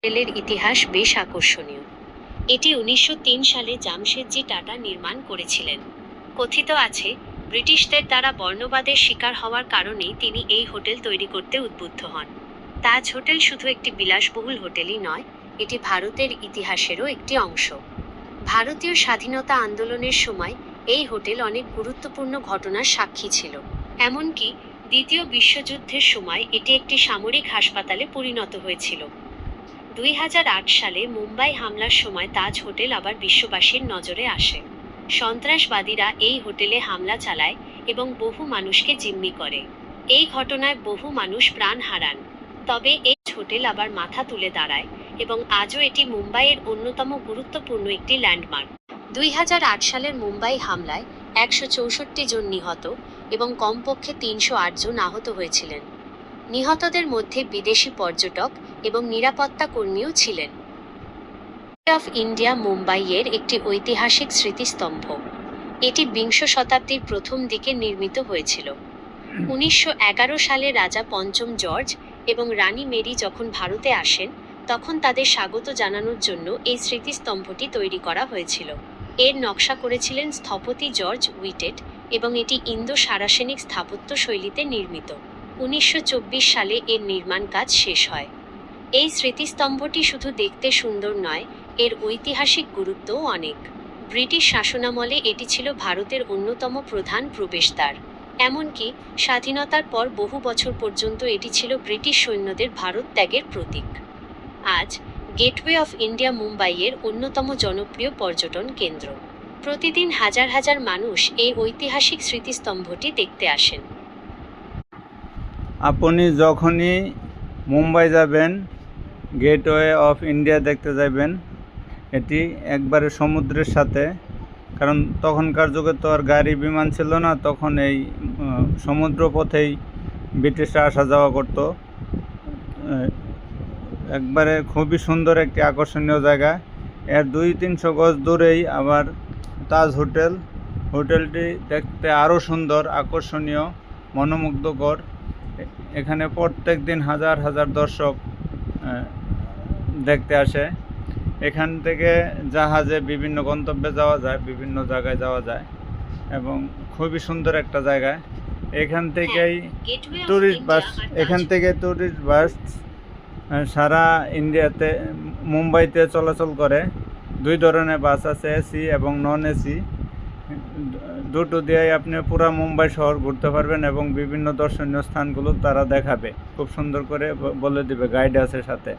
হোটেলের ইতিহাস বেশ আকর্ষণীয়। এটি ১৯০৩ সালে জামশেদজি টাটা নির্মাণ করেছিলেন। কথিত আছে, ব্রিটিশদের দ্বারা বর্ণবাদের শিকার হওয়ার কারণেই তিনি এই হোটেল তৈরি করতে উদ্বুদ্ধ হন। তাজ হোটেল শুধু একটি বিলাসবহুল হোটেলই নয়, এটি ভারতের ইতিহাসেরও একটি অংশ। ভারতীয় স্বাধীনতা আন্দোলনের সময় এই হোটেল অনেক গুরুত্বপূর্ণ ঘটনার সাক্ষী ছিল। এমনকি দ্বিতীয় বিশ্বযুদ্ধের সময় এটি একটি সামরিক হাসপাতালে পরিণত হয়েছিল। ২০০৮ সালে মুম্বাই হামলার সময় তাজ হোটেল আবার বিশ্ববাসীর নজরে আসে। সন্ত্রাসবাদীরা এই হোটেলে হামলা চালায় এবং বহু মানুষকে জিম্মি করে। এই ঘটনায় বহু মানুষ প্রাণ হারান। তবে এই হোটেল আবার মাথা তুলে দাঁড়ায় এবং আজও এটি মুম্বাইয়ের অন্যতম গুরুত্বপূর্ণ একটি ল্যান্ডমার্ক। ২০০৮ সালের মুম্বাই হামলায় ১৬৪ জন নিহত এবং কমপক্ষে ৩০৮ জন আহত হয়েছিলেন। নিহতদের মধ্যে বিদেশি পর্যটক এবং নিরাপত্তা কর্মীও ছিলেন। গেটওয়ে অফ ইন্ডিয়া মুম্বাইয়ের একটি ঐতিহাসিক স্মৃতিস্তম্ভ। এটি বিংশ শতাব্দীর প্রথম দিকে নির্মিত হয়েছিল। ১৯১১ সালে রাজা পঞ্চম জর্জ এবং রানী মেরি যখন ভারতে আসেন, তখন তাদের স্বাগত জানানোর জন্য এই স্মৃতিস্তম্ভটি তৈরি করা হয়েছিল। এর নকশা করেছিলেন স্থপতি জর্জ উইটেট এবং এটি ইন্দো সারাসেনিক স্থাপত্য শৈলীতে নির্মিত। ১৯২৪ সালে এর নির্মাণ কাজ শেষ হয়। এই স্মৃতিস্তম্ভটি শুধু দেখতে সুন্দর নয়, এর ঐতিহাসিক গুরুত্বও অনেক। ব্রিটিশ শাসনামলে এটি ছিল ভারতের অন্যতম প্রধান প্রবেশদ্বার। এমনকি স্বাধীনতার পর বহু বছর পর্যন্ত এটি ছিল ব্রিটিশ সৈন্যদের ভারত ত্যাগের প্রতীক। আজ গেটওয়ে অফ ইন্ডিয়া মুম্বাইয়ের অন্যতম জনপ্রিয় পর্যটন কেন্দ্র। প্রতিদিন হাজার হাজার মানুষ এই ঐতিহাসিক স্মৃতিস্তম্ভটি দেখতে আসেন। আপনি যখনই মুম্বাই যাবেন, গেটওয়ে অফ ইন্ডিয়া দেখতে যাবেন। এটি একবারে সমুদ্রের সাথে, কারণ তখনকার যুগে তো আর গাড়ি বিমান ছিল না, তখন এই সমুদ্র পথেই ব্রিটিশরা আসা যাওয়া করত। একবারে খুবই সুন্দর একটি আকর্ষণীয় জায়গা। এর ২০০-৩০০ গজ দূরেই আবার তাজ হোটেল। হোটেলটি দেখতে আরও সুন্দর, আকর্ষণীয়, মনোমুগ্ধকর। এখানে প্রত্যেক দিন হাজার হাজার দর্শক দেখতে আসে। এখান থেকে জাহাজে বিভিন্ন গন্তব্যে যাওয়া যায়, বিভিন্ন জায়গায় যাওয়া যায় এবং খুবই সুন্দর একটা জায়গা। এখান থেকেই ট্যুরিস্ট বাস সারা ইন্ডিয়াতে, মুম্বাইতে চলাচল করে। দুই ধরনের বাস আছে, এসি এবং নন এসি। দুটো দিয়েই আপনি পুরো মুম্বাই শহর ঘুরতে পারবেন এবং বিভিন্ন দর্শনীয় স্থানগুলো তারা দেখাবে, খুব সুন্দর করে বলে দিবে, গাইড আছে সাথে।